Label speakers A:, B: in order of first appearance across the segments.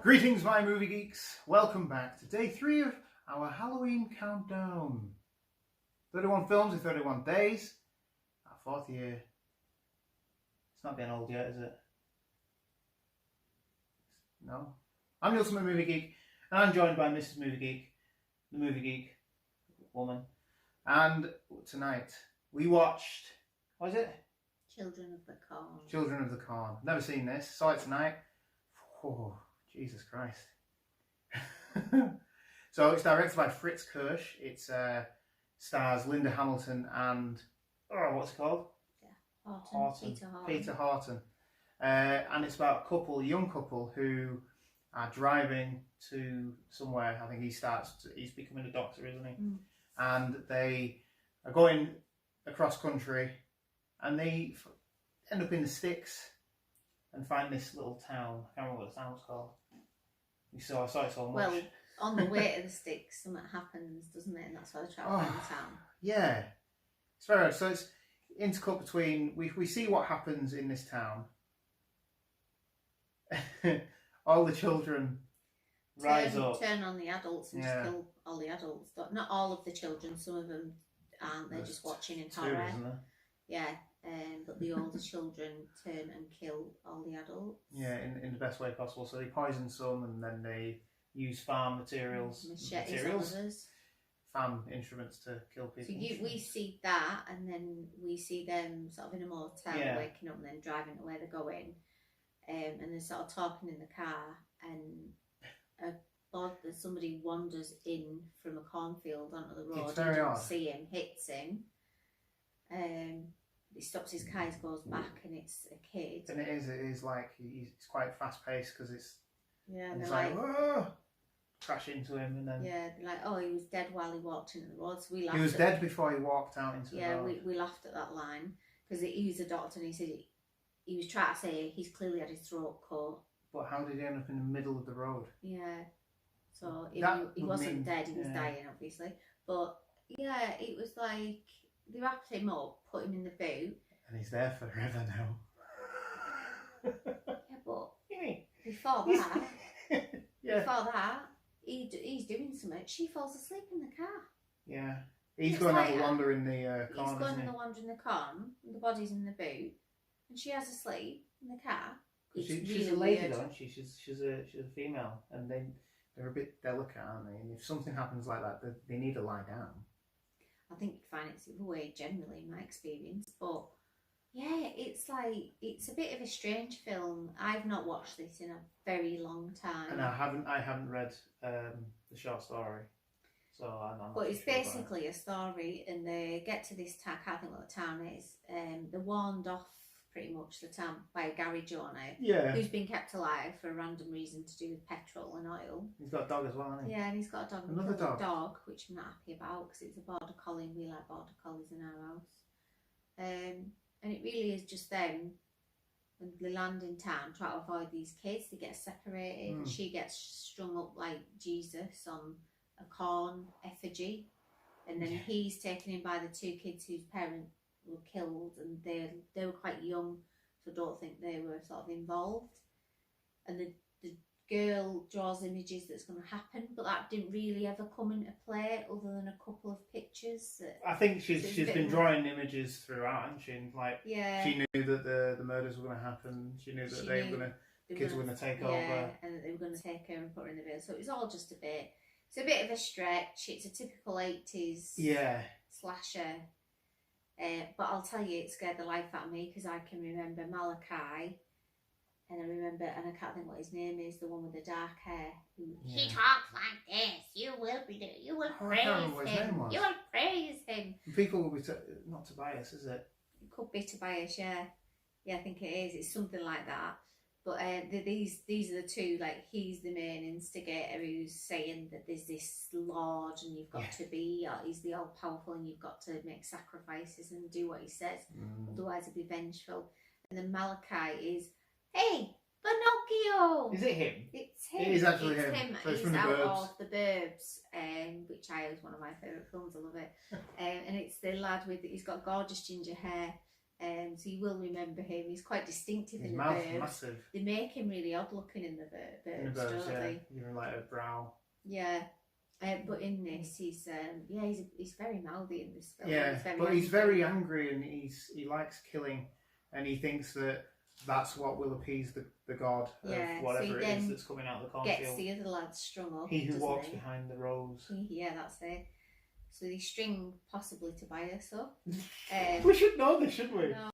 A: Greetings, my movie geeks. Welcome back to day 3 of our Halloween countdown. 31 films in 31 days. Our 4th year. It's not getting old yet, is it? No. I'm the Ultimate Movie Geek, and I'm joined by Mrs. Movie Geek, the Movie Geek woman. And tonight we watched, what is it?
B: Children of the Corn.
A: Children of the Corn. Never seen this. Saw it tonight. Oh, Jesus Christ. So it's directed by Fritz Kiersh. It stars Linda Hamilton and, what's it called?
B: Yeah. Horton.
A: Peter Horton. And it's about a young couple who are driving to somewhere. I think he's becoming a doctor, isn't he?
B: Mm.
A: And they are going across country and they end up in the sticks and find this little town. I can't remember what the town's called. I saw it so much.
B: Well, on the way to the sticks, something happens, doesn't it? And that's why they try to find the town.
A: Yeah. It's very odd. So it's intercut between, we see what happens in this town. All the children rise up.
B: Turn on the adults and just kill all the adults. Not all of the children, some of them aren't. They're just watching in horror.
A: Isn't there?
B: Yeah. But the older children turn and kill all the adults.
A: Yeah, in the best way possible. So they poison some, and then they use farm materials, farm instruments to kill people.
B: So we see that, and then we see them sort of in a motel, waking up and then driving to where they're going, and they're sort of talking in the car, and somebody wanders in from a cornfield onto the road.
A: It's very odd.
B: See him, hits him. He stops his car, goes back, and it's a kid.
A: And it is like, it's quite fast paced because it's
B: like
A: oh! Crash into him, and then
B: they're like, oh, he was dead while he walked into the road. So we laughed.
A: He was dead before he walked out into the road.
B: We laughed at that line because he was a doctor, and he said he was trying to say he's clearly had his throat cut.
A: But how did he end up in the middle of the road?
B: Yeah, so he wasn't dead. He was dying, obviously. But yeah, it was like they wrapped him up, put him in the boot,
A: and he's there forever now.
B: Yeah, but before that, he's doing something. She falls asleep in the car.
A: Yeah, he's going to have a wander in the corn.
B: He's going to wander in the corn. The body's in the boot, and she has a sleep in the car.
A: She's a lady, though, isn't she? She's a female, and they're a bit delicate, aren't they? And if something happens like that, they need to lie down.
B: I think you find it's the other way generally in my experience, but yeah, it's a bit of a strange film. I've not watched this in a very long time,
A: and I haven't read the short story, so I'm not.
B: But it's basically a story, and they get to this town. I can't think what the town is. They're warned off pretty much the town by a garage owner, who's been kept alive for a random reason to do with petrol and oil.
A: He's got a dog as well, hasn't he?
B: Yeah, and he's got a dog.
A: Another
B: dog, which I'm not happy about because it's a border collie. And we like border collies in our house. And it really is just them when they land in town, try to avoid these kids. They get separated. And she gets strung up like Jesus on a corn effigy, and then he's taken in by the two kids whose parents were killed, and they were quite young, so I don't think they were sort of involved. And the girl draws images that's going to happen, but that didn't really ever come into play other than a couple of pictures.
A: I think she's been drawing images throughout, hasn't she? And she knew that the murders were going to happen. She knew that the kids were going to take over.
B: And that they were going to take her and put her in the veil. So it was all just it's a bit of a stretch. It's a typical 80s slasher. But I'll tell you, it scared the life out of me because I can remember Malachi, and I can't think what his name is, the one with the dark hair. He talks like this. You will praise him. You will praise him.
A: People will be not Tobias, is it?
B: It could be Tobias, yeah. Yeah, I think it is. It's something like that. But these are the two, like, he's the main instigator who's saying that there's this Lord and you've got to be, he's the all-powerful and you've got to make sacrifices and do what he says, otherwise he'll be vengeful. And then Malachi is, hey, Pinocchio!
A: Is it him?
B: It's him.
A: It is actually
B: it's
A: him. So
B: He's
A: from the
B: out
A: Burbs.
B: of The Burbs, which is one of my favourite films, I love it. And it's the lad he's got gorgeous ginger hair. So you will remember him. He's quite distinctive in The Burbs.
A: Massive.
B: They make him really odd looking in The Burbs, don't they?
A: Even like a brow.
B: Yeah. But in this, he's very mouthy in this film.
A: Yeah, he's very angry and he likes killing, and he thinks that that's what will appease the god of whatever it is that's coming out of the cornfield.
B: Gets the other lads strung up.
A: He who walks behind the rose.
B: Yeah, that's it. So they string possibly Tobias up.
A: We should know this, shouldn't we?
B: No.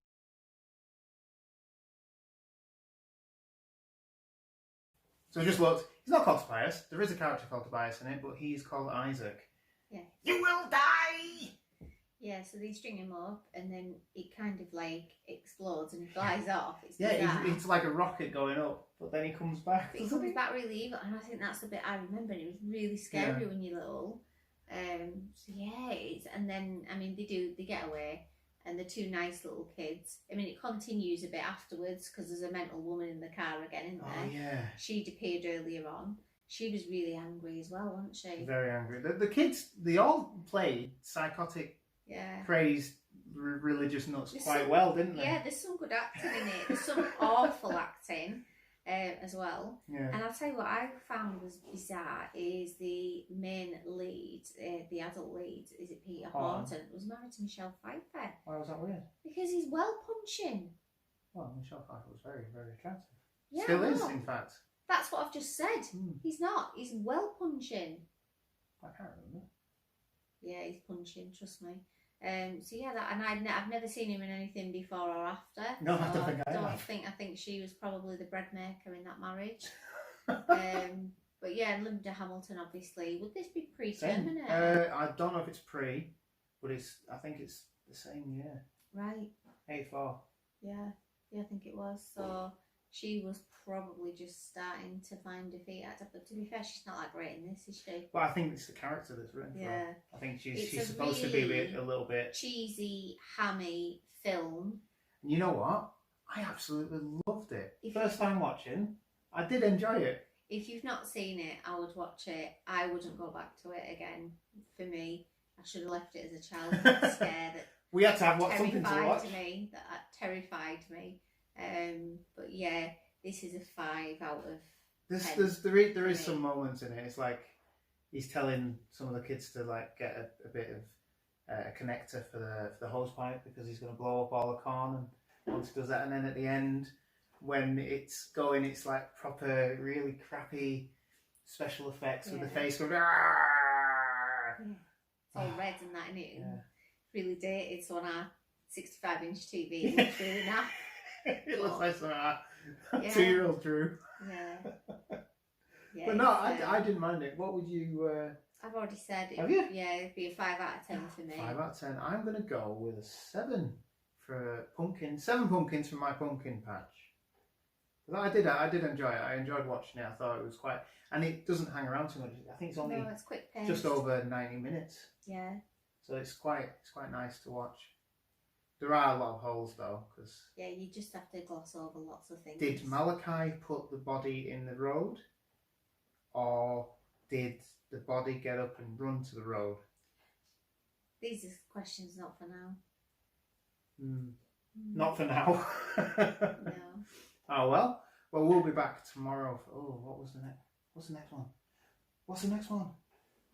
A: So I just looked. He's not called Tobias. There is a character called Tobias in it, but he's called Isaac.
B: Yeah.
A: You will die!
B: Yeah, so they string him up and then it kind of like explodes and he flies off. It's
A: it's like a rocket going up, but then he comes back.
B: But he comes back really evil, and I think that's the bit I remember. It was really scary when you're little. So yeah, and then I mean they get away, and the two nice little kids. I mean it continues a bit afterwards because there's a mental woman in the car again, isn't there?
A: Oh yeah.
B: She'd appeared earlier on. She was really angry as well, wasn't she?
A: Very angry. The kids, they all played psychotic, crazed, religious nuts quite well, didn't they?
B: Yeah, there's some good acting in it. There's some awful acting as well.
A: Yeah.
B: And I'll tell you what I found was bizarre is the main lead, the adult lead, is it Peter Horton, was married to Michelle Pfeiffer.
A: Why was that weird?
B: Because he's well punching.
A: Well, Michelle Pfeiffer was very, very attractive.
B: Yeah,
A: Still is, in fact.
B: That's what I've just said. He's not. He's well punching.
A: I can't remember.
B: Yeah, he's punching. Trust me. So yeah, I've never seen him in anything before or after.
A: No, I don't think I have.
B: I think she was probably the bread maker in that marriage. But yeah, and Linda Hamilton, obviously. Would this be pre-Terminator?
A: I don't know if it's pre, but I think it's the same year.
B: Right.
A: 84.
B: Yeah, I think it was. So she was probably just starting to find her feet. But to be fair, she's not that great in this, is she?
A: But I think it's the character that's written for her. I think she's supposed to be a little bit
B: cheesy, hammy film.
A: And you know what? I absolutely loved it. First time watching, I did enjoy it.
B: If you've not seen it, I would watch it. I wouldn't go back to it again. For me, I should have left it as a child. I'm scared.
A: We had to have something to watch.
B: That terrified me. But yeah, this is a 5 out of 10.
A: There is some moments in it. It's like he's telling some of the kids to like get a bit of a connector for the hose pipe because he's going to blow up all the corn, and once he does that, and then at the end when it's going, it's like proper really crappy special effects with the face going.
B: It's all red and that in it, and really dated. So on our 65-inch TV, it's really naff.
A: It looks like something that 2-year-old drew.
B: Yeah.
A: But no, I didn't mind it. What would you...
B: I've already said it.
A: Have you?
B: Yeah, it'd be a 5 out of 10 for me.
A: 5 out of 10. I'm going to go with a 7 for pumpkin. 7 pumpkins for my pumpkin patch. I did enjoy it. I enjoyed watching it. I thought it was quite... And it doesn't hang around too much. I think it's only
B: it's quick paced.
A: Just over 90 minutes.
B: Yeah.
A: So it's quite nice to watch. There are a lot of holes though, because...
B: Yeah, you just have to gloss over lots of things.
A: Did Malachi put the body in the road? Or did the body get up and run to the road?
B: These are questions not for now.
A: Not for now.
B: No.
A: Oh well. Well, we'll be back tomorrow. What's the next one? What's the next one?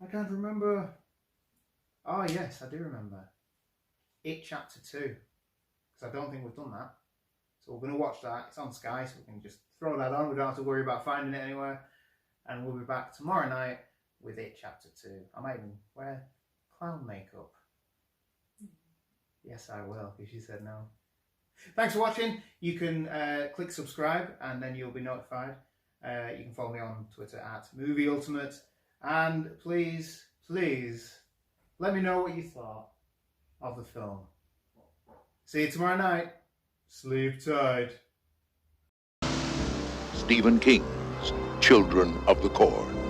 A: I can't remember. Oh yes, I do remember. It Chapter 2. Because I don't think we've done that. So we're going to watch that. It's on Sky, so we can just throw that on. We don't have to worry about finding it anywhere. And we'll be back tomorrow night with It Chapter 2. I might even wear clown makeup. Yes, I will, because she said no. Thanks for watching. You can click subscribe and then you'll be notified. You can follow me on Twitter at MovieUltimate. And please let me know what you thought of the film. See you tomorrow night. Sleep tight.
C: Stephen King's Children of the Corn.